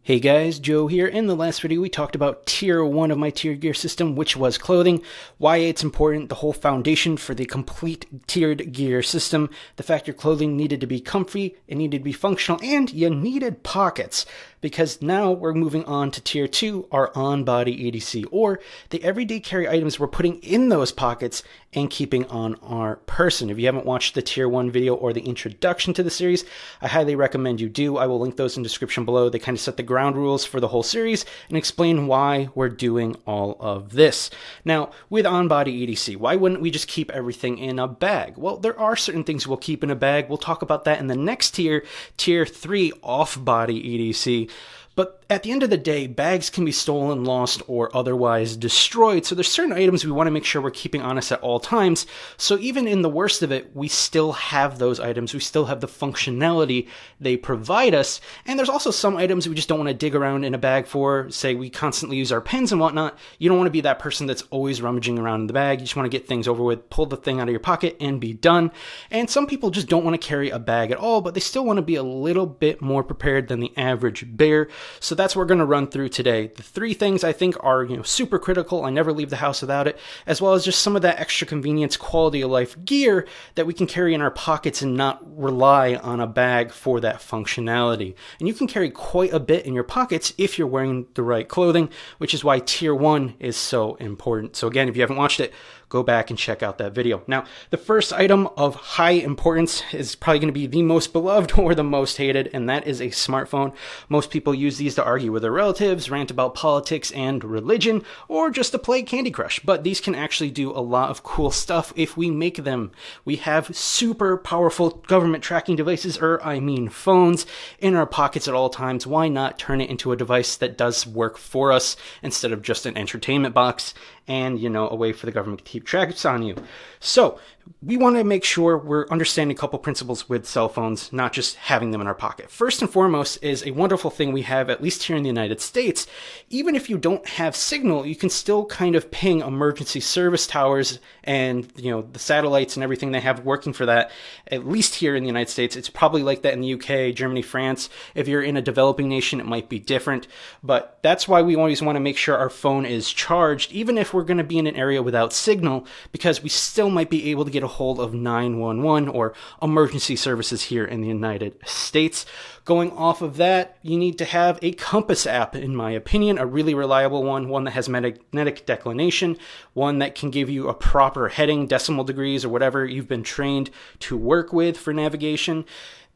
Hey guys, Joe here. In the last video, we talked about tier 1 of my tiered gear system, which was clothing, why it's important, the whole foundation for the complete tiered gear system, the fact your clothing needed to be comfy, it needed to be functional, and you needed pockets. Because now we're moving on to tier 2, our on-body EDC, or the everyday carry items we're putting in those pockets and keeping on our person. If you haven't watched the tier 1 video or the introduction to the series, I highly recommend you do. I will link those in the description below. They kind of set the ground rules for the whole series and explain why we're doing all of this. Now, with on-body EDC, why wouldn't we just keep everything in a bag? Well, there are certain things we'll keep in a bag. We'll talk about that in the next tier, tier 3, off-body EDC. But at the end of the day, bags can be stolen, lost, or otherwise destroyed. So there's certain items we want to make sure we're keeping on us at all times. So even in the worst of it, we still have those items. We still have the functionality they provide us. And there's also some items we just don't want to dig around in a bag for. Say we constantly use our pens and whatnot. You don't want to be that person that's always rummaging around in the bag. You just want to get things over with, pull the thing out of your pocket, and be done. And some people just don't want to carry a bag at all, but they still want to be a little bit more prepared than the average bear. So that's what we're going to run through today. The 3 things I think are, super critical. I never leave the house without it, as well as just some of that extra convenience, quality of life gear that we can carry in our pockets and not rely on a bag for that functionality. And you can carry quite a bit in your pockets if you're wearing the right clothing, which is why tier 1 is so important. So again, if you haven't watched it, go back and check out that video. Now, the first item of high importance is probably going to be the most beloved or the most hated, and that is a smartphone. Most people use these to argue with their relatives, rant about politics and religion, or just to play Candy Crush. But these can actually do a lot of cool stuff if we make them. We have super powerful government tracking devices, phones, in our pockets at all times. Why not turn it into a device that does work for us instead of just an entertainment box and, a way for the government to keep tracks on you? So we want to make sure we're understanding a couple principles with cell phones, not just having them in our pocket. First and foremost is a wonderful thing we have, at least here in the United States. Even if you don't have signal, you can still kind of ping emergency service towers and, the satellites and everything they have working for that. At least here in the United States, it's probably like that in the UK, Germany, France. If you're in a developing nation, it might be different. But that's why we always want to make sure our phone is charged, even if we're going to be in an area without signal, because we still might be able to get a hold of 911 or emergency services here in the United States. Going off of that, you need to have a compass app, in my opinion, a really reliable one that has magnetic declination, one that can give you a proper heading, decimal degrees, or whatever you've been trained to work with for navigation.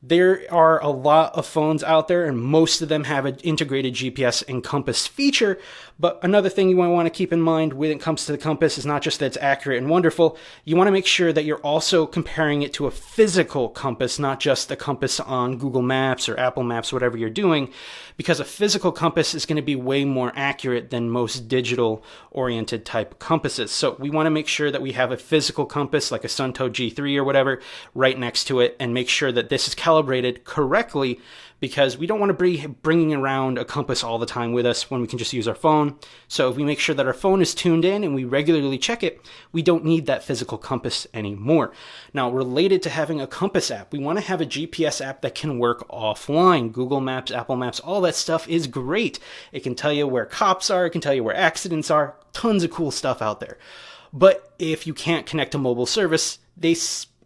There are a lot of phones out there, and most of them have an integrated GPS and compass feature. But another thing you want to keep in mind when it comes to the compass is not just that it's accurate and wonderful. You want to make sure that you're also comparing it to a physical compass, not just a compass on Google Maps or Apple Maps, whatever you're doing, because a physical compass is going to be way more accurate than most digital-oriented type compasses. So we want to make sure that we have a physical compass, like a Suntoe G3 or whatever, right next to it, and make sure that this is calibrated correctly, because we don't want to be bringing around a compass all the time with us when we can just use our phone. So if we make sure that our phone is tuned in and we regularly check it, we don't need that physical compass anymore. Now, related to having a compass app, we want to have a GPS app that can work offline. Google Maps, Apple Maps, all that stuff is great. It can tell you where cops are, it can tell you where accidents are, tons of cool stuff out there. But if you can't connect to mobile service, they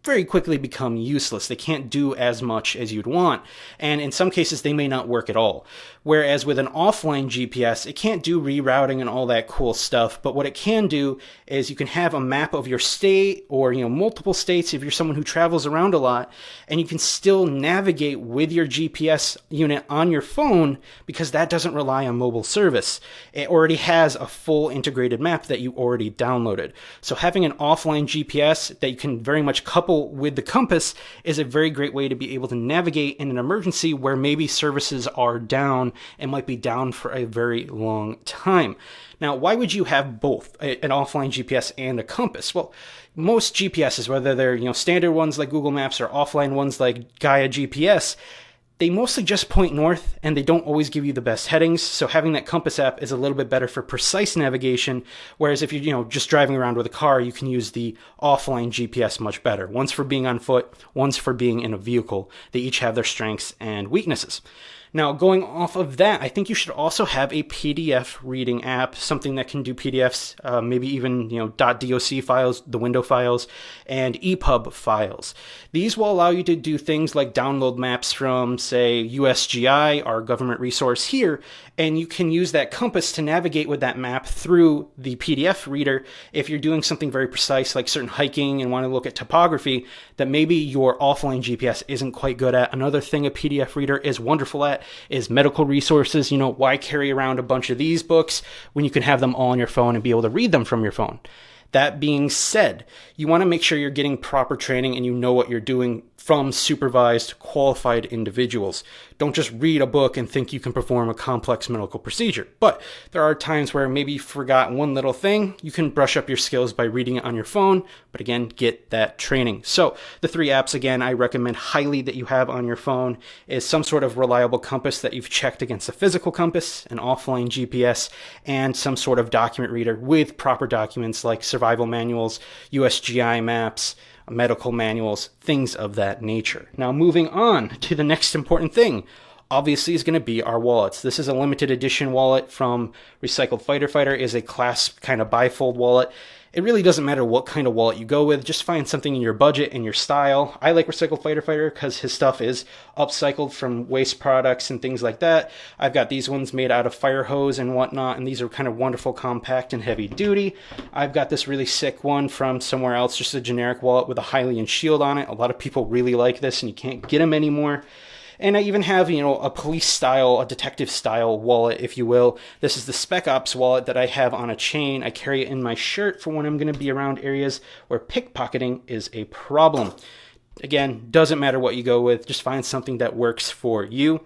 very quickly become useless. They can't do as much as you'd want. And in some cases, they may not work at all. Whereas with an offline GPS, it can't do rerouting and all that cool stuff. But what it can do is you can have a map of your state or, multiple states if you're someone who travels around a lot, and you can still navigate with your GPS unit on your phone because that doesn't rely on mobile service. It already has a full integrated map that you already downloaded. So having an offline GPS that you can very much couple with the compass is a very great way to be able to navigate in an emergency where maybe services are down and might be down for a very long time. Now, why would you have both an offline GPS and a compass? Well, most GPSs, whether they're standard ones like Google Maps or offline ones like Gaia GPS, they mostly just point north, and they don't always give you the best headings. So having that compass app is a little bit better for precise navigation. Whereas if you're just driving around with a car, you can use the offline GPS much better. One's for being on foot, one's for being in a vehicle. They each have their strengths and weaknesses. Now, going off of that, I think you should also have a PDF reading app, something that can do PDFs, maybe even .doc files, the window files, and EPUB files. These will allow you to do things like download maps from, say, USGI, our government resource here, and you can use that compass to navigate with that map through the PDF reader if you're doing something very precise, like certain hiking and want to look at topography that maybe your offline GPS isn't quite good at. Another thing a PDF reader is wonderful at is medical resources. Why carry around a bunch of these books when you can have them all on your phone and be able to read them from your phone? That being said, you want to make sure you're getting proper training and you know what you're doing from supervised, qualified individuals. Don't just read a book and think you can perform a complex medical procedure. But there are times where maybe you forgot one little thing. You can brush up your skills by reading it on your phone, but again, get that training. So the 3 apps, again, I recommend highly that you have on your phone is some sort of reliable compass that you've checked against a physical compass, an offline GPS, and some sort of document reader with proper documents like survival manuals, USGI maps, medical manuals, things of that nature. Now, moving on to the next important thing, obviously is going to be our wallets. This is a limited edition wallet from Recycled Fighter Fighter, is a clasp kind of bifold wallet. It really doesn't matter what kind of wallet you go with. Just find something in your budget and your style. I like Recycled Fighter Fighter because his stuff is upcycled from waste products and things like that. I've got these ones made out of fire hose and whatnot, and these are kind of wonderful, compact, and heavy duty. I've got this really sick one from somewhere else, just a generic wallet with a Hylian shield on it. A lot of people really like this, and you can't get them anymore. And I even have, a police style, a detective style wallet, if you will. This is the Spec Ops wallet that I have on a chain. I carry it in my shirt for when I'm going to be around areas where pickpocketing is a problem. Again, doesn't matter what you go with. Just find something that works for you.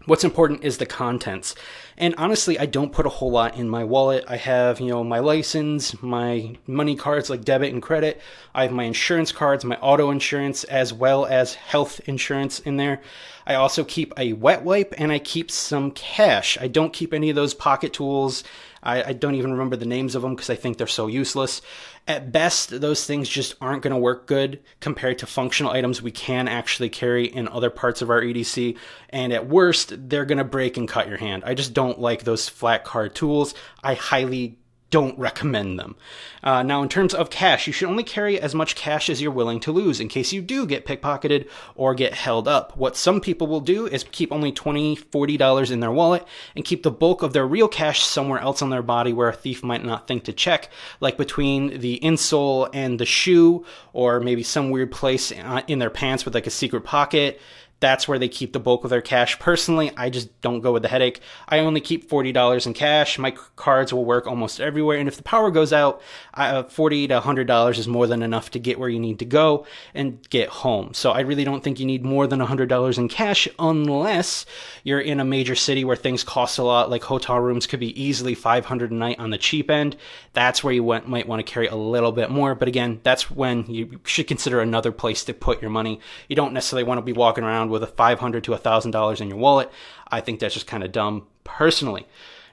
What's important is the contents. And honestly, I don't put a whole lot in my wallet. I have, my license, my money cards like debit and credit. I have my insurance cards, my auto insurance, as well as health insurance in there. I also keep a wet wipe and I keep some cash. I don't keep any of those pocket tools. I don't even remember the names of them because I think they're so useless. At best, those things just aren't going to work good compared to functional items we can actually carry in other parts of our EDC. And at worst, they're going to break and cut your hand. I just don't like those flat card tools. I highly don't recommend them. Now, in terms of cash, you should only carry as much cash as you're willing to lose in case you do get pickpocketed or get held up. What some people will do is keep only $20, $40 in their wallet and keep the bulk of their real cash somewhere else on their body where a thief might not think to check, like between the insole and the shoe, or maybe some weird place in their pants with like a secret pocket. That's where they keep the bulk of their cash. Personally, I just don't go with the headache. I only keep $40 in cash. My cards will work almost everywhere. And if the power goes out, $40 to $100 is more than enough to get where you need to go and get home. So I really don't think you need more than $100 in cash unless you're in a major city where things cost a lot, like hotel rooms could be easily $500 a night on the cheap end. That's where you might want to carry a little bit more. But again, that's when you should consider another place to put your money. You don't necessarily want to be walking around with a $500 to $1,000 in your wallet. I think that's just kind of dumb personally.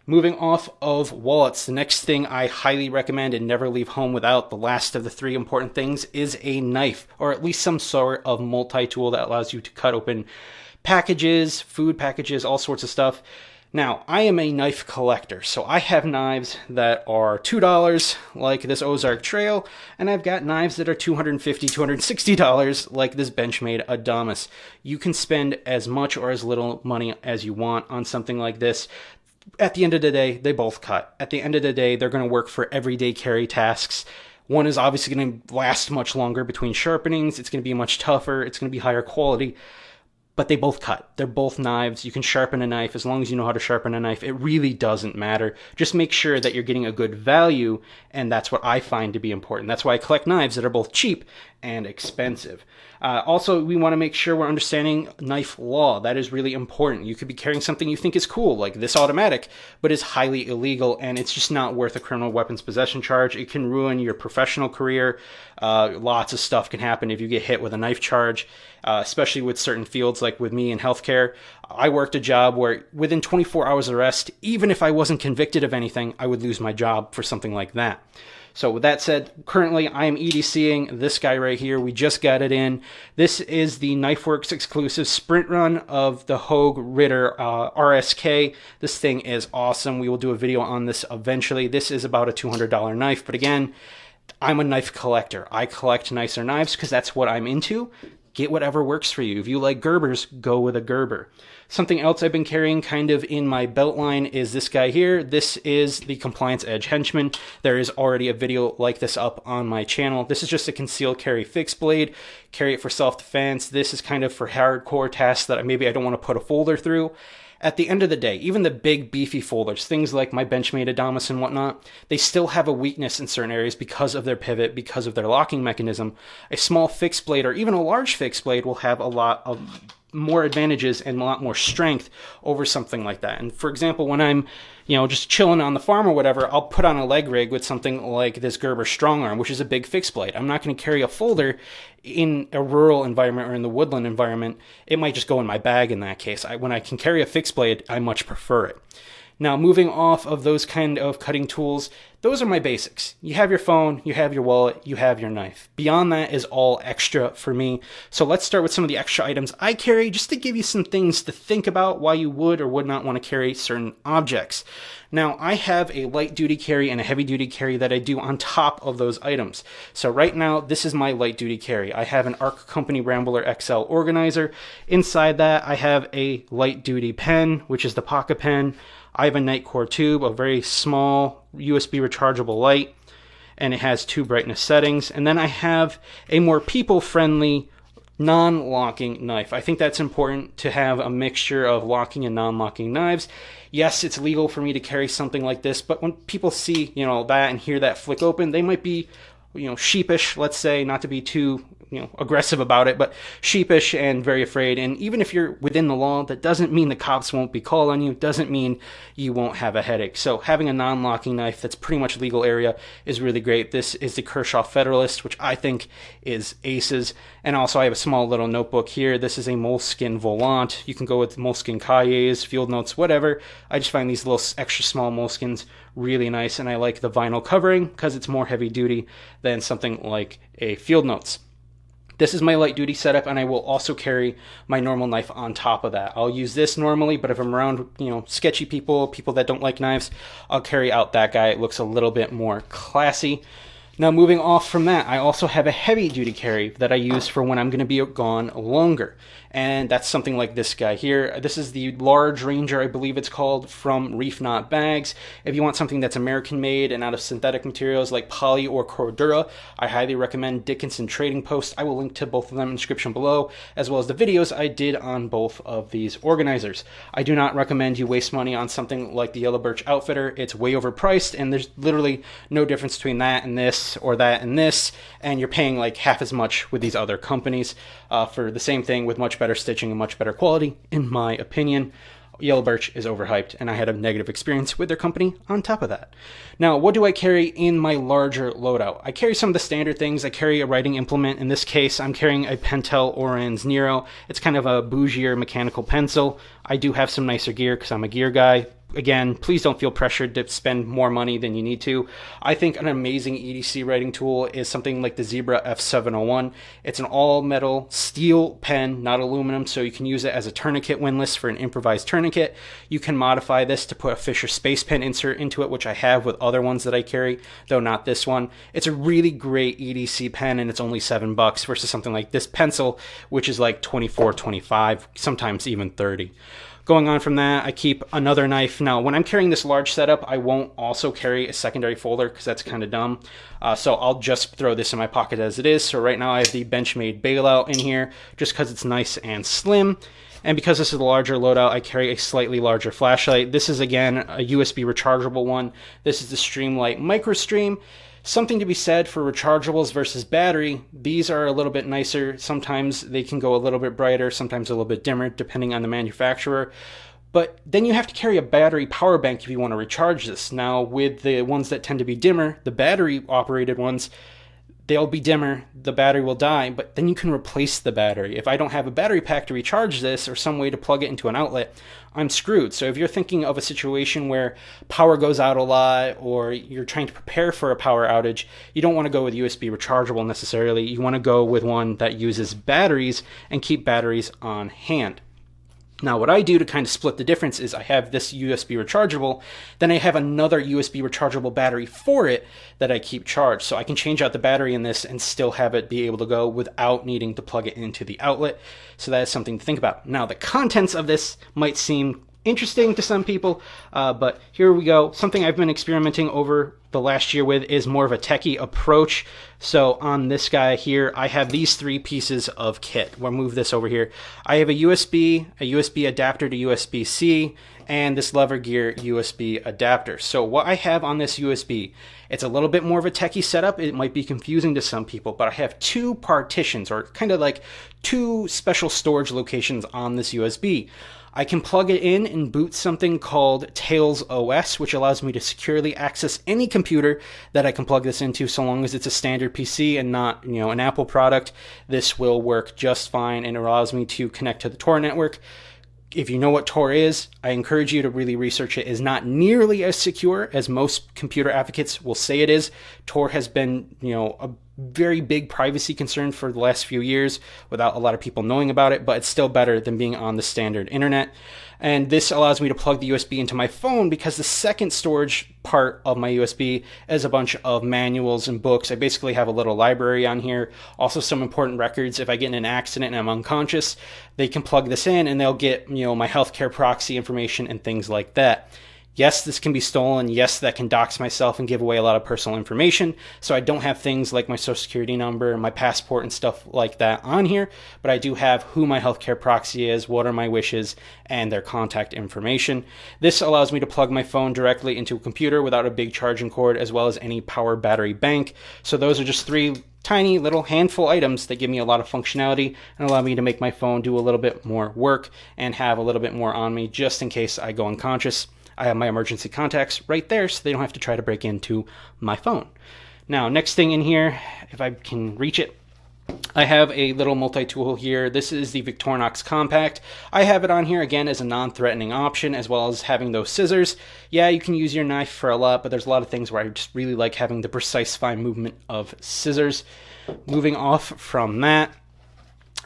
Moving off of wallets, the next thing I highly recommend and never leave home without, the last of the 3 important things, is a knife, or at least some sort of multi-tool that allows you to cut open packages, food packages, all sorts of stuff. Now, I am a knife collector, so I have knives that are $2, like this Ozark Trail, and I've got knives that are $250, $260, like this Benchmade Adamas. You can spend as much or as little money as you want on something like this. At the end of the day, they both cut. At the end of the day, they're going to work for everyday carry tasks. One is obviously going to last much longer between sharpenings. It's going to be much tougher. It's going to be higher quality. But they both cut. They're both knives. You can sharpen a knife as long as you know how to sharpen a knife. It really doesn't matter. Just make sure that you're getting a good value, and that's what I find to be important. That's why I collect knives that are both cheap and expensive. Also, we want to make sure we're understanding knife law. That is really important. You could be carrying something you think is cool, like this automatic, but is highly illegal, and it's just not worth a criminal weapons possession charge. It can ruin your professional career. Lots of stuff can happen if you get hit with a knife charge, especially with certain fields like with me in healthcare. I worked a job where within 24 hours of arrest, even if I wasn't convicted of anything, I would lose my job for something like that. So with that said, currently I am EDCing this guy right here. We just got it in. This is the KnifeWorks exclusive sprint run of the Hogue Ritter RSK. This thing is awesome. We will do a video on this eventually. This is about a $200 knife, but again, I'm a knife collector. I collect nicer knives because that's what I'm into. Get whatever works for you. If you like Gerbers, go with a Gerber. Something else I've been carrying kind of in my belt line is this guy here. This is the Compliance Edge Henchman. There is already a video like this up on my channel. This is just a concealed carry fixed blade. Carry it for self-defense. This is kind of for hardcore tasks that maybe I don't want to put a folder through. At the end of the day, even the big beefy folders, things like my Benchmade Adamas and whatnot, they still have a weakness in certain areas because of their pivot, because of their locking mechanism. A small fixed blade or even a large fixed blade will have a lot of more advantages and a lot more strength over something like that. And for example, when I'm, just chilling on the farm or whatever, I'll put on a leg rig with something like this Gerber Strong Arm, which is a big fixed blade. I'm not going to carry a folder in a rural environment or in the woodland environment. It might just go in my bag in that case. When I can carry a fixed blade, I much prefer it. Now, moving off of those kind of cutting tools, those are my basics. You have your phone, you have your wallet, you have your knife. Beyond that is all extra for me. So let's start with some of the extra items I carry just to give you some things to think about why you would or would not want to carry certain objects. Now, I have a light duty carry and a heavy duty carry that I do on top of those items. So right now, this is my light duty carry. I have an ARC Company Rambler XL organizer. Inside that, I have a light duty pen, which is the Pocket Pen. I have a Nightcore tube, a very small USB rechargeable light, and it has 2 brightness settings. And then I have a more people-friendly non-locking knife. I think that's important to have a mixture of locking and non-locking knives. Yes, it's legal for me to carry something like this, but when people see, that and hear that flick open, they might be, sheepish, let's say, not to be too aggressive about it, but sheepish and very afraid. And even if you're within the law, that doesn't mean the cops won't be called on you. Doesn't mean you won't have a headache. So having a non-locking knife that's pretty much legal area is really great. This is the Kershaw Federalist, which I think is aces. And also I have a small little notebook here. This is a Moleskine Volant. You can go with Moleskine cahiers, field notes, whatever. I just find these little extra small Moleskines really nice, and I like the vinyl covering because it's more heavy duty than something like a field notes. This is my light duty setup, and I will also carry my normal knife on top of that. I'll use this normally, but if I'm around, sketchy people that don't like knives, I'll carry out that guy. It looks a little bit more classy. Now, moving off from that, I also have a heavy duty carry that I use for when I'm going to be gone longer. And that's something like this guy here. This is the Large Ranger, I believe it's called, from Reef Knot Bags. If you want something that's American made and out of synthetic materials like poly or Cordura, I highly recommend Dickinson Trading Post. I will link to both of them in the description below, as well as the videos I did on both of these organizers. I do not recommend you waste money on something like the Yellow Birch Outfitter. It's way overpriced, and there's literally no difference between that and this, or that and this, and you're paying like half as much with these other companies for the same thing with much better stitching and much better quality, in my opinion. Yellow Birch is overhyped, and I had a negative experience with their company on top of that. Now, what do I carry in my larger loadout? I carry some of the standard things. I carry a writing implement. In this case, I'm carrying a Pentel Oranz Nero. It's kind of a bougier mechanical pencil. I do have some nicer gear because I'm a gear guy. Again, please don't feel pressured to spend more money than you need to. I think an amazing EDC writing tool is something like the Zebra F701. It's an all-metal steel pen, not aluminum, so you can use it as a tourniquet windlass for an improvised tourniquet. You can modify this to put a Fisher Space Pen insert into it, which I have with other ones that I carry, though not this one. It's a really great EDC pen, and it's only $7 versus something like this pencil, which is like $24, $25, sometimes even $30. Going on from that, I keep another knife. Now, when I'm carrying this large setup, I won't also carry a secondary folder because that's kind of dumb. So I'll just throw this in my pocket as it is. So right now I have the Benchmade Bailout in here just because it's nice and slim. And because this is a larger loadout, I carry a slightly larger flashlight. This is, again, a USB rechargeable one. This is the Streamlight MicroStream. Something to be said for rechargeables versus battery. These are a little bit nicer. Sometimes they can go a little bit brighter, sometimes a little bit dimmer, depending on the manufacturer. But then you have to carry a battery power bank if you want to recharge this. Now, with the ones that tend to be dimmer, the battery operated ones, they'll be dimmer, the battery will die, but then you can replace the battery. If I don't have a battery pack to recharge this or some way to plug it into an outlet, I'm screwed. So if you're thinking of a situation where power goes out a lot or you're trying to prepare for a power outage, you don't want to go with USB rechargeable necessarily. You want to go with one that uses batteries and keep batteries on hand. Now, what I do to kind of split the difference is I have this USB rechargeable, then I have another USB rechargeable battery for it that I keep charged. So I can change out the battery in this and still have it be able to go without needing to plug it into the outlet. So that is something to think about. Now, the contents of this might seem interesting to some people, but here we go. Something I've been experimenting over the last year with is more of a techie approach. So on this guy here, I have these 3 pieces of kit. We'll move this over here. I have a USB adapter to USB-C, and this lever gear USB adapter. So what I have on this USB, it's a little bit more of a techie setup. It might be confusing to some people, but I have 2 partitions, or kind of like 2 special storage locations on this USB. I can plug it in and boot something called Tails OS, which allows me to securely access any computer that I can plug this into, so long as it's a standard PC and not, an Apple product. This will work just fine, and it allows me to connect to the Tor network. If you know what Tor is, I encourage you to really research it. It is not nearly as secure as most computer advocates will say it is. Tor has been, a very big privacy concern for the last few years without a lot of people knowing about it, but it's still better than being on the standard internet. And this allows me to plug the USB into my phone, because the second storage part of my USB is a bunch of manuals and books. I basically have a little library on here. Also some important records. If I get in an accident and I'm unconscious, they can plug this in and they'll get, my healthcare proxy information and things like that. Yes, this can be stolen. Yes, that can dox myself and give away a lot of personal information. So I don't have things like my social security number, my passport, and stuff like that on here. But I do have who my healthcare proxy is, what are my wishes, and their contact information. This allows me to plug my phone directly into a computer without a big charging cord, as well as any power battery bank. So those are just 3 tiny little handful items that give me a lot of functionality and allow me to make my phone do a little bit more work and have a little bit more on me just in case I go unconscious. I have my emergency contacts right there, so they don't have to try to break into my phone. Now, next thing in here, if I can reach it, I have a little multi-tool here. This is the Victorinox Compact. I have it on here, again, as a non-threatening option, as well as having those scissors. Yeah, you can use your knife for a lot, but there's a lot of things where I just really like having the precise, fine movement of scissors. Moving off from that,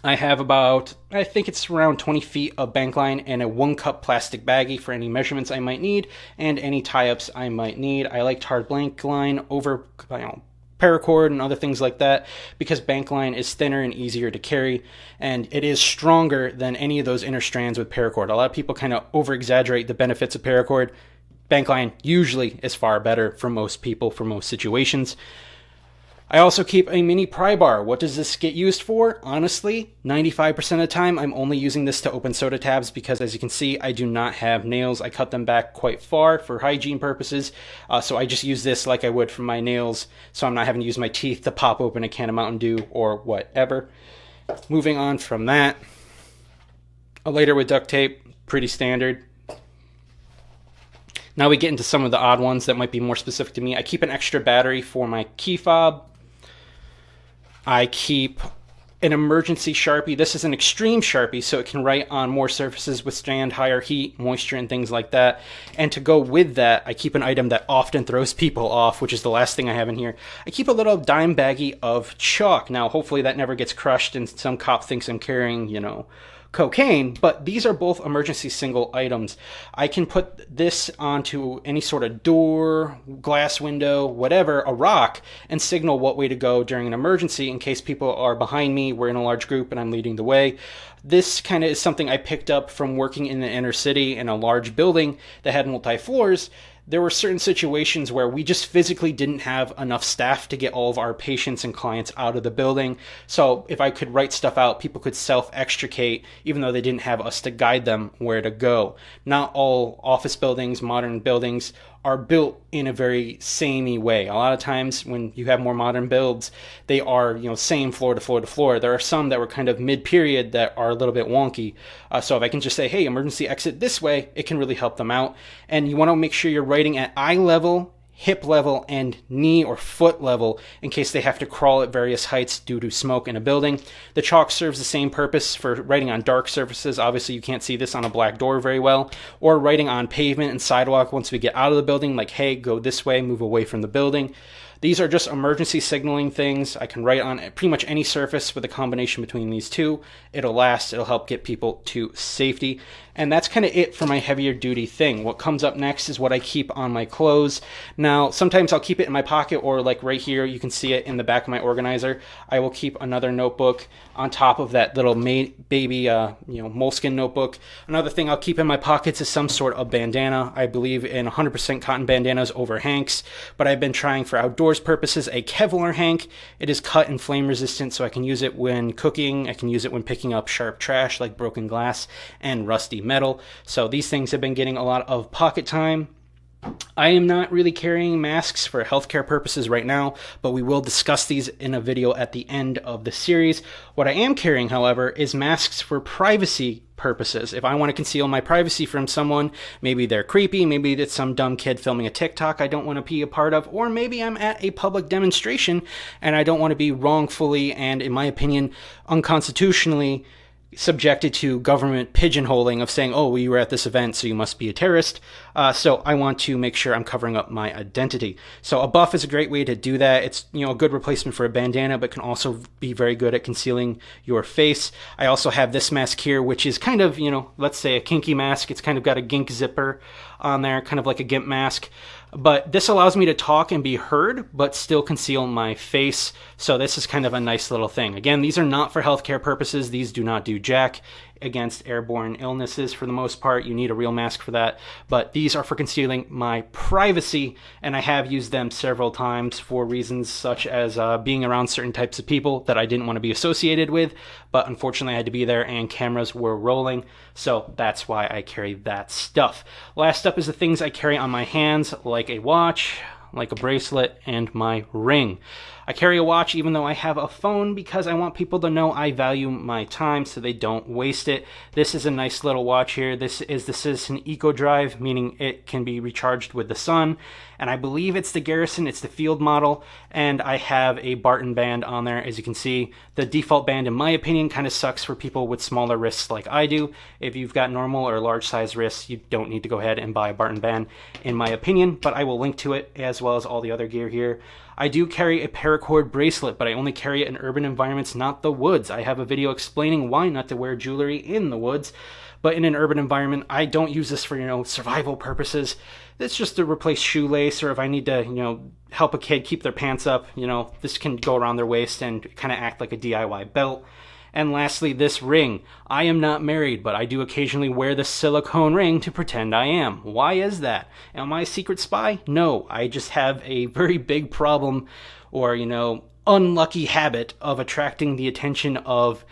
I have about, I think it's around 20 feet of bank line and a 1-cup plastic baggie for any measurements I might need and any tie-ups I might need. I liked hard bank line over paracord and other things like that because bank line is thinner and easier to carry, and it is stronger than any of those inner strands with paracord. A lot of people kind of over-exaggerate the benefits of paracord. Bank line usually is far better for most people, for most situations. I also keep a mini pry bar. What does this get used for? Honestly, 95% of the time, I'm only using this to open soda tabs because, as you can see, I do not have nails. I cut them back quite far for hygiene purposes, so I just use this like I would for my nails, so I'm not having to use my teeth to pop open a can of Mountain Dew or whatever. Moving on from that, a lighter with duct tape, pretty standard. Now we get into some of the odd ones that might be more specific to me. I keep an extra battery for my key fob. I keep an emergency Sharpie. This is an extreme Sharpie, so it can write on more surfaces, withstand higher heat, moisture, and things like that. And to go with that, I keep an item that often throws people off, which is the last thing I have in here. I keep a little dime baggie of chalk. Now, hopefully that never gets crushed and some cop thinks I'm carrying, cocaine, but these are both emergency single items. I can put this onto any sort of door, glass window, whatever, a rock, and signal what way to go during an emergency in case people are behind me, we're in a large group, and I'm leading the way. This kind of is something I picked up from working in the inner city in a large building that had multi-floors. There were certain situations where we just physically didn't have enough staff to get all of our patients and clients out of the building. So if I could write stuff out, people could self-extricate, even though they didn't have us to guide them where to go. Not all office buildings, modern buildings, are built in a very samey way. A lot of times when you have more modern builds, they are, same floor to floor to floor. There are some that were kind of mid-period that are a little bit wonky. So if I can just say, hey, emergency exit this way, it can really help them out. And you want to make sure you're writing at eye level, hip level and knee or foot level in case they have to crawl at various heights due to smoke in a building. The chalk serves the same purpose for writing on dark surfaces. Obviously, you can't see this on a black door very well, or writing on pavement and sidewalk once we get out of the building, like, hey, go this way, move away from the building. These are just emergency signaling things. I can write on pretty much any surface with a combination between these two. It'll last. It'll help get people to safety. And that's kind of it for my heavier duty thing. What comes up next is what I keep on my clothes. Now, sometimes I'll keep it in my pocket, or like right here, you can see it in the back of my organizer. I will keep another notebook on top of that little baby moleskin notebook. Another thing I'll keep in my pockets is some sort of bandana. I believe in 100% cotton bandanas over hanks, but I've been trying for outdoors purposes a Kevlar hank. It is cut and flame resistant, so I can use it when cooking. I can use it when picking up sharp trash like broken glass and rusty metal. So these things have been getting a lot of pocket time. I am not really carrying masks for healthcare purposes right now, but we will discuss these in a video at the end of the series. What I am carrying, however, is masks for privacy purposes. If I want to conceal my privacy from someone, maybe they're creepy, maybe it's some dumb kid filming a TikTok I don't want to be a part of, or maybe I'm at a public demonstration and I don't want to be wrongfully and, in my opinion, unconstitutionally subjected to government pigeonholing of saying, oh, well, you were at this event, so you must be a terrorist. So I want to make sure I'm covering up my identity. So a buff is a great way to do that. It's, a good replacement for a bandana, but can also be very good at concealing your face. I also have this mask here, which is kind of, let's say a kinky mask. It's kind of got a gink zipper on there, kind of like a gimp mask. But this allows me to talk and be heard, but still conceal my face. So this is kind of a nice little thing. Again, these are not for healthcare purposes. These do not do jack against airborne illnesses for the most part. You need a real mask for that. But these are for concealing my privacy, and I have used them several times for reasons such as being around certain types of people that I didn't want to be associated with, but unfortunately I had to be there and cameras were rolling, so that's why I carry that stuff. Last up is the things I carry on my hands, like a watch, like a bracelet, and my ring. I carry a watch even though I have a phone because I want people to know I value my time so they don't waste it. This is a nice little watch here. This is the Citizen Eco Drive, meaning it can be recharged with the sun. And I believe it's the Garrison, it's the field model. And I have a Barton band on there. As you can see, the default band, in my opinion, kind of sucks for people with smaller wrists like I do. If you've got normal or large size wrists, you don't need to go ahead and buy a Barton band, in my opinion. But I will link to it as well as all the other gear here. I do carry a paracord bracelet, but I only carry it in urban environments, not the woods. I have a video explaining why not to wear jewelry in the woods, but in an urban environment, I don't use this for, survival purposes. It's just to replace shoelace, or if I need to, help a kid keep their pants up, this can go around their waist and kind of act like a DIY belt. And lastly, this ring. I am not married, but I do occasionally wear the silicone ring to pretend I am. Why is that? Am I a secret spy? No, I just have a very big problem or, unlucky habit of attracting the attention of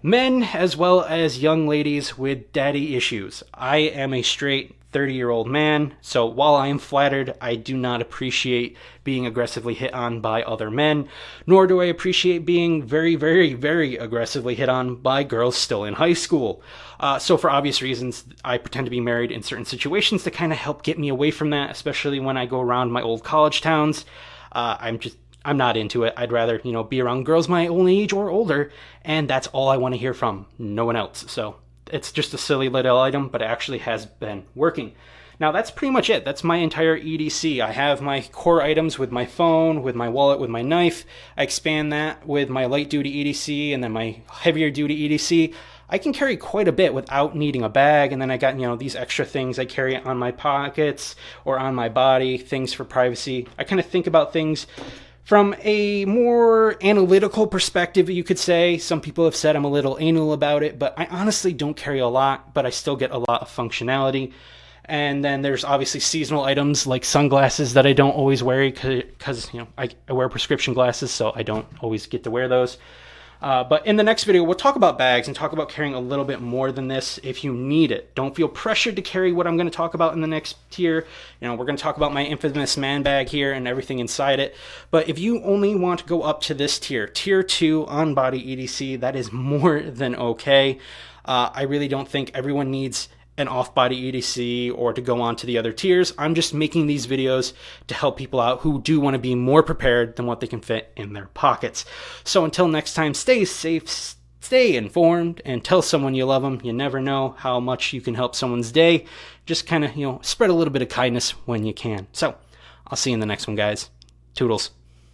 men as well as young ladies with daddy issues. I am a straight 30-year-old man, so while I am flattered, I do not appreciate being aggressively hit on by other men, nor do I appreciate being very, very, very aggressively hit on by girls still in high school. So for obvious reasons, I pretend to be married in certain situations to kind of help get me away from that, especially when I go around my old college towns. I'm not into it. I'd rather, be around girls my own age or older, and that's all I want to hear from, no one else. So it's just a silly little item, but it actually has been working. Now that's pretty much it. That's my entire EDC. I have my core items with my phone, with my wallet, with my knife. I expand that with my light duty EDC and then my heavier duty EDC. I can carry quite a bit without needing a bag, and then I got, these extra things I carry on my pockets or on my body, things for privacy. I kind of think about things from a more analytical perspective, you could say. Some people have said I'm a little anal about it, but I honestly don't carry a lot, but I still get a lot of functionality. And then there's obviously seasonal items like sunglasses that I don't always wear because I wear prescription glasses, so I don't always get to wear those. But in the next video, we'll talk about bags and talk about carrying a little bit more than this if you need it. Don't feel pressured to carry what I'm going to talk about in the next tier. We're going to talk about my infamous man bag here and everything inside it. But if you only want to go up to this tier, tier 2 on body EDC, that is more than okay. I really don't think everyone needs an off-body EDC or to go on to the other tiers. I'm just making these videos to help people out who do want to be more prepared than what they can fit in their pockets. So until next time, stay safe, stay informed, and tell someone you love them. You never know how much you can help someone's day. Just kind of, spread a little bit of kindness when you can. So I'll see you in the next one, guys. Toodles.